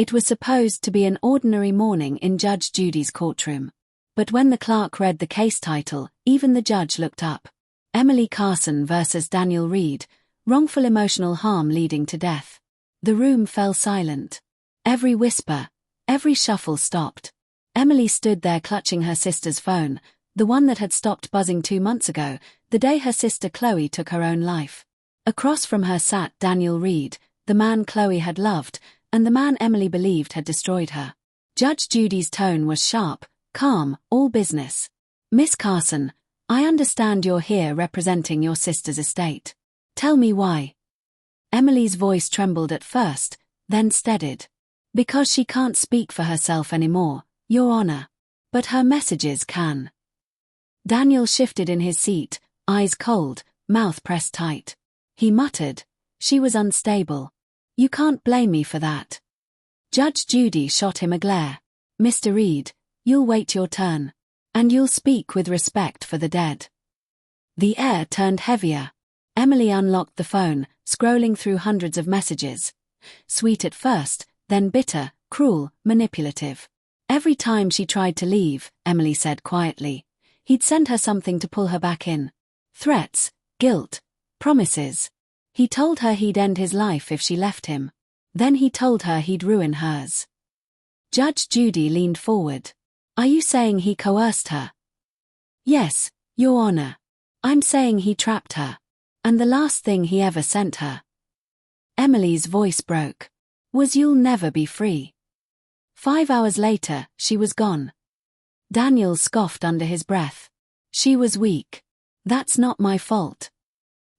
It was supposed to be an ordinary morning in Judge Judy's courtroom. But when the clerk read the case title, even the judge looked up. Emily Carson versus Daniel Reed, wrongful emotional harm leading to death. The room fell silent. Every whisper, every shuffle stopped. Emily stood there clutching her sister's phone, the one that had stopped buzzing 2 months ago, the day her sister Chloe took her own life. Across from her sat Daniel Reed, the man Chloe had loved, and the man Emily believed had destroyed her. Judge Judy's tone was sharp, calm, all business. "Miss Carson, I understand you're here representing your sister's estate. Tell me why." Emily's voice trembled at first, then steadied. "Because she can't speak for herself anymore, Your Honor. But her messages can." Daniel shifted in his seat, eyes cold, mouth pressed tight. He muttered, "She was unstable. You can't blame me for that." Judge Judy shot him a glare. "Mr. Reed, you'll wait your turn. And you'll speak with respect for the dead." The air turned heavier. Emily unlocked the phone, scrolling through hundreds of messages. Sweet at first, then bitter, cruel, manipulative. Every time she tried to leave, Emily said quietly, he'd send her something to pull her back in. Threats, guilt, promises. He told her he'd end his life if she left him. Then he told her he'd ruin hers. Judge Judy leaned forward. "Are you saying he coerced her?" "Yes, Your Honor. I'm saying he trapped her. And the last thing he ever sent her." Emily's voice broke. "Was you'll never be free." 5 hours later, she was gone. Daniel scoffed under his breath. "She was weak. That's not my fault."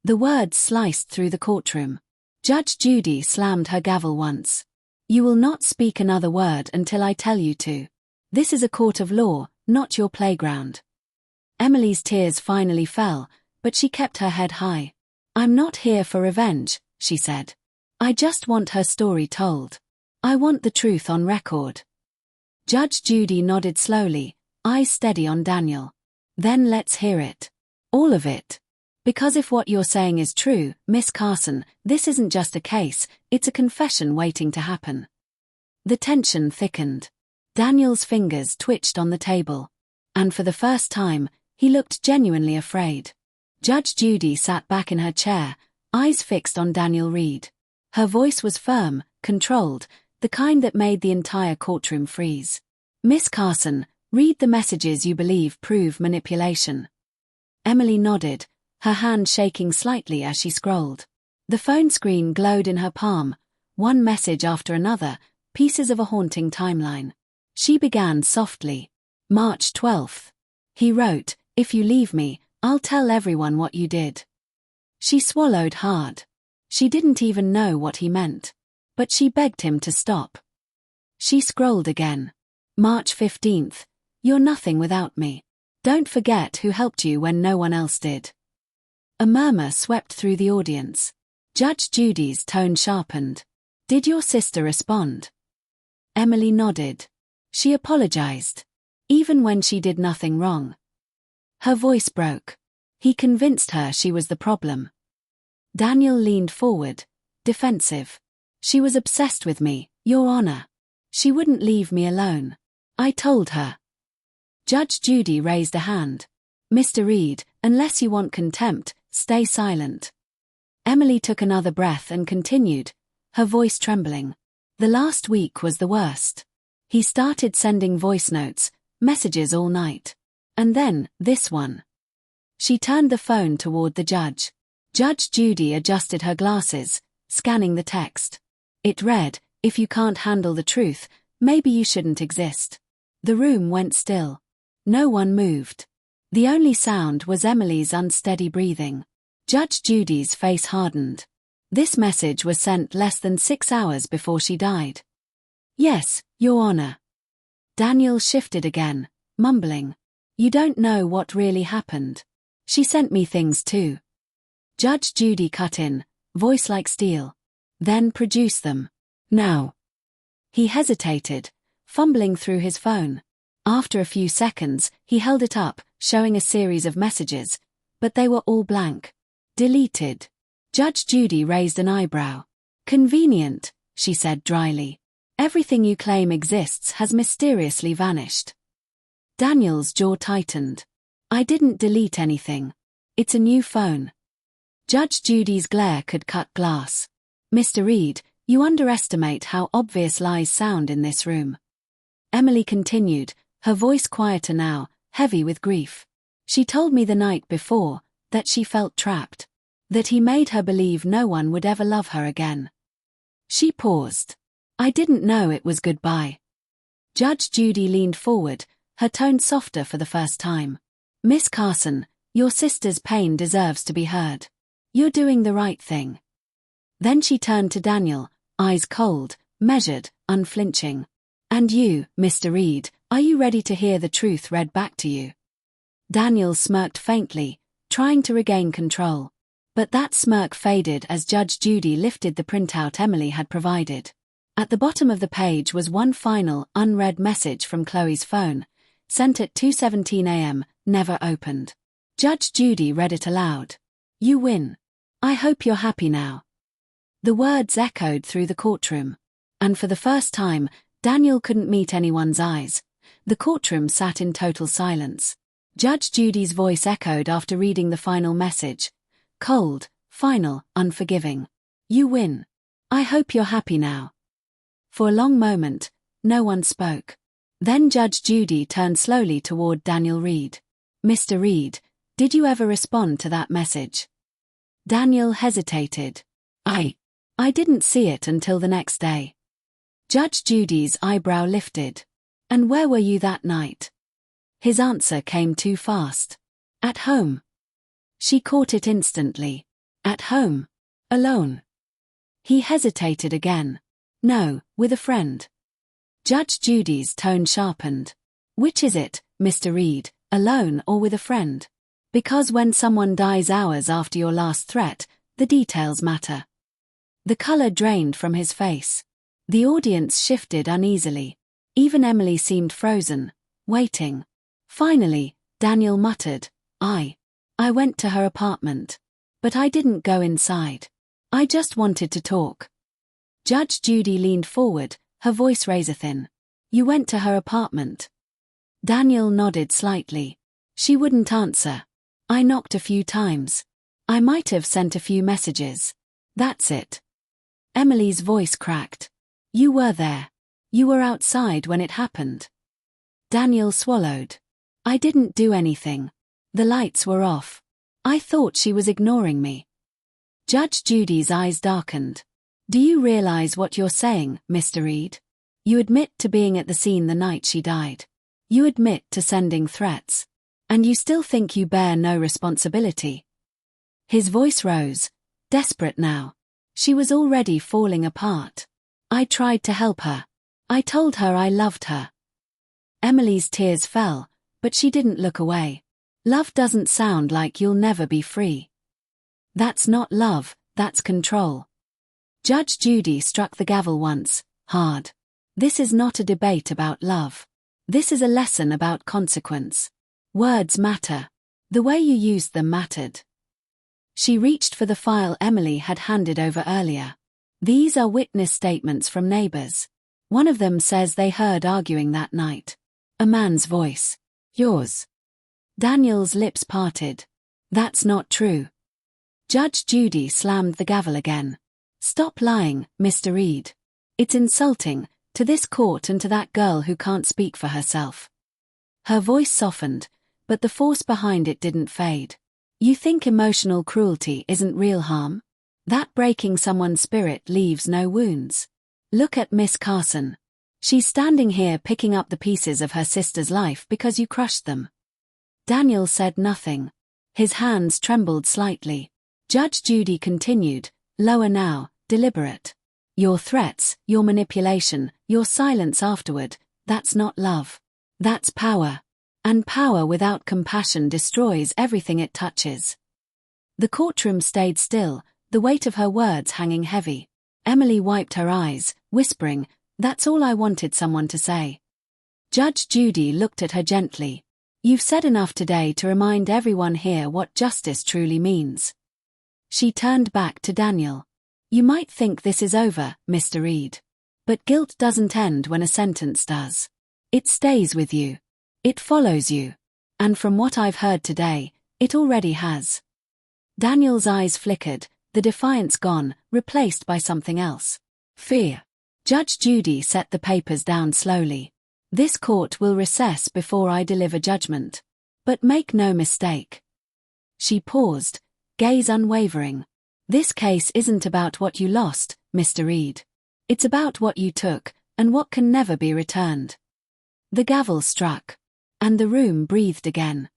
The words sliced through the courtroom. Judge Judy slammed her gavel once. "You will not speak another word until I tell you to. This is a court of law, not your playground." Emily's tears finally fell, but she kept her head high. "I'm not here for revenge," she said. "I just want her story told. I want the truth on record." Judge Judy nodded slowly, eyes steady on Daniel. "Then let's hear it. All of it. Because if what you're saying is true, Miss Carson, this isn't just a case, it's a confession waiting to happen." The tension thickened. Daniel's fingers twitched on the table. And for the first time, he looked genuinely afraid. Judge Judy sat back in her chair, eyes fixed on Daniel Reed. Her voice was firm, controlled, the kind that made the entire courtroom freeze. "Miss Carson, read the messages you believe prove manipulation." Emily nodded, her hand shaking slightly as she scrolled. The phone screen glowed in her palm, one message after another, pieces of a haunting timeline. She began softly. "March 12th. He wrote, 'If you leave me, I'll tell everyone what you did.'" She swallowed hard. She didn't even know what he meant. But she begged him to stop. She scrolled again. "March 15th. You're nothing without me. Don't forget who helped you when no one else did." A murmur swept through the audience. Judge Judy's tone sharpened. "Did your sister respond?" Emily nodded. "She apologized. Even when she did nothing wrong." Her voice broke. "He convinced her she was the problem." Daniel leaned forward, defensive. "She was obsessed with me, Your Honor. She wouldn't leave me alone. I told her." Judge Judy raised a hand. "Mr. Reed, unless you want contempt, stay silent." Emily took another breath and continued, her voice trembling. "The last week was the worst. He started sending voice notes, messages all night. And then, this one." She turned the phone toward the judge. Judge Judy adjusted her glasses, scanning the text. It read, "If you can't handle the truth, maybe you shouldn't exist." The room went still. No one moved. The only sound was Emily's unsteady breathing. Judge Judy's face hardened. This message was sent less than 6 hours before she died. "Yes, Your Honor." Daniel shifted again, mumbling. "You don't know what really happened. She sent me things too." Judge Judy cut in, voice like steel. "Then produce them. Now." He hesitated, fumbling through his phone. After a few seconds, he held it up, showing a series of messages, but they were all blank. "Deleted." Judge Judy raised an eyebrow. "Convenient," she said dryly. Everything you claim exists has mysteriously vanished. Daniel's jaw tightened. I didn't delete anything. It's a new phone. Judge Judy's glare could cut glass. Mr. Reed, you underestimate how obvious lies sound in this room. Emily continued, her voice quieter now, heavy with grief. She told me the night before that she felt trapped, that he made her believe no one would ever love her again. She paused. I didn't know it was goodbye. Judge Judy leaned forward, her tone softer for the first time. Miss Carson, your sister's pain deserves to be heard. You're doing the right thing. Then she turned to Daniel, eyes cold, measured, unflinching. And you, Mr. Reed, are you ready to hear the truth read back to you? Daniel smirked faintly, trying to regain control. But that smirk faded as Judge Judy lifted the printout Emily had provided. At the bottom of the page was one final, unread message from Chloe's phone, sent at 2:17 a.m., never opened. Judge Judy read it aloud. You win. I hope you're happy now. The words echoed through the courtroom. And for the first time, Daniel couldn't meet anyone's eyes. The courtroom sat in total silence. Judge Judy's voice echoed after reading the final message. Cold, final, unforgiving. You win. I hope you're happy now. For a long moment, no one spoke. Then Judge Judy turned slowly toward Daniel Reed. Mr. Reed, did you ever respond to that message? Daniel hesitated. I didn't see it until the next day. Judge Judy's eyebrow lifted. And where were you that night? His answer came too fast. At home. She caught it instantly. At home. Alone. He hesitated again. No, with a friend. Judge Judy's tone sharpened. Which is it, Mr. Reed, alone or with a friend? Because when someone dies hours after your last threat, the details matter. The color drained from his face. The audience shifted uneasily. Even Emily seemed frozen, waiting. Finally, Daniel muttered, I went to her apartment. But I didn't go inside. I just wanted to talk. Judge Judy leaned forward, her voice razor-thin. You went to her apartment. Daniel nodded slightly. She wouldn't answer. I knocked a few times. I might have sent a few messages. That's it. Emily's voice cracked. You were there. You were outside when it happened. Daniel swallowed. I didn't do anything. The lights were off. I thought she was ignoring me. Judge Judy's eyes darkened. Do you realize what you're saying, Mr. Reed? You admit to being at the scene the night she died. You admit to sending threats. And you still think you bear no responsibility. His voice rose, desperate now. She was already falling apart. I tried to help her. I told her I loved her. Emily's tears fell, but she didn't look away. Love doesn't sound like you'll never be free. That's not love, that's control. Judge Judy struck the gavel once, hard. This is not a debate about love. This is a lesson about consequence. Words matter. The way you used them mattered. She reached for the file Emily had handed over earlier. These are witness statements from neighbors. One of them says they heard arguing that night. A man's voice. Yours. Daniel's lips parted. That's not true. Judge Judy slammed the gavel again. Stop lying, Mr. Reed. It's insulting, to this court and to that girl who can't speak for herself. Her voice softened, but the force behind it didn't fade. You think emotional cruelty isn't real harm? That breaking someone's spirit leaves no wounds. Look at Miss Carson. She's standing here picking up the pieces of her sister's life because you crushed them. Daniel said nothing. His hands trembled slightly. Judge Judy continued, lower now, deliberate. Your threats, your manipulation, your silence afterward, that's not love. That's power. And power without compassion destroys everything it touches. The courtroom stayed still, the weight of her words hanging heavy. Emily wiped her eyes, whispering, that's all I wanted someone to say. Judge Judy looked at her gently. You've said enough today to remind everyone here what justice truly means. She turned back to Daniel. You might think this is over, Mr. Reed. But guilt doesn't end when a sentence does. It stays with you. It follows you. And from what I've heard today, it already has. Daniel's eyes flickered, the defiance gone, replaced by something else. Fear. Judge Judy set the papers down slowly. This court will recess before I deliver judgment. But make no mistake. She paused, gaze unwavering. This case isn't about what you lost, Mr. Reed. It's about what you took, and what can never be returned. The gavel struck. And the room breathed again.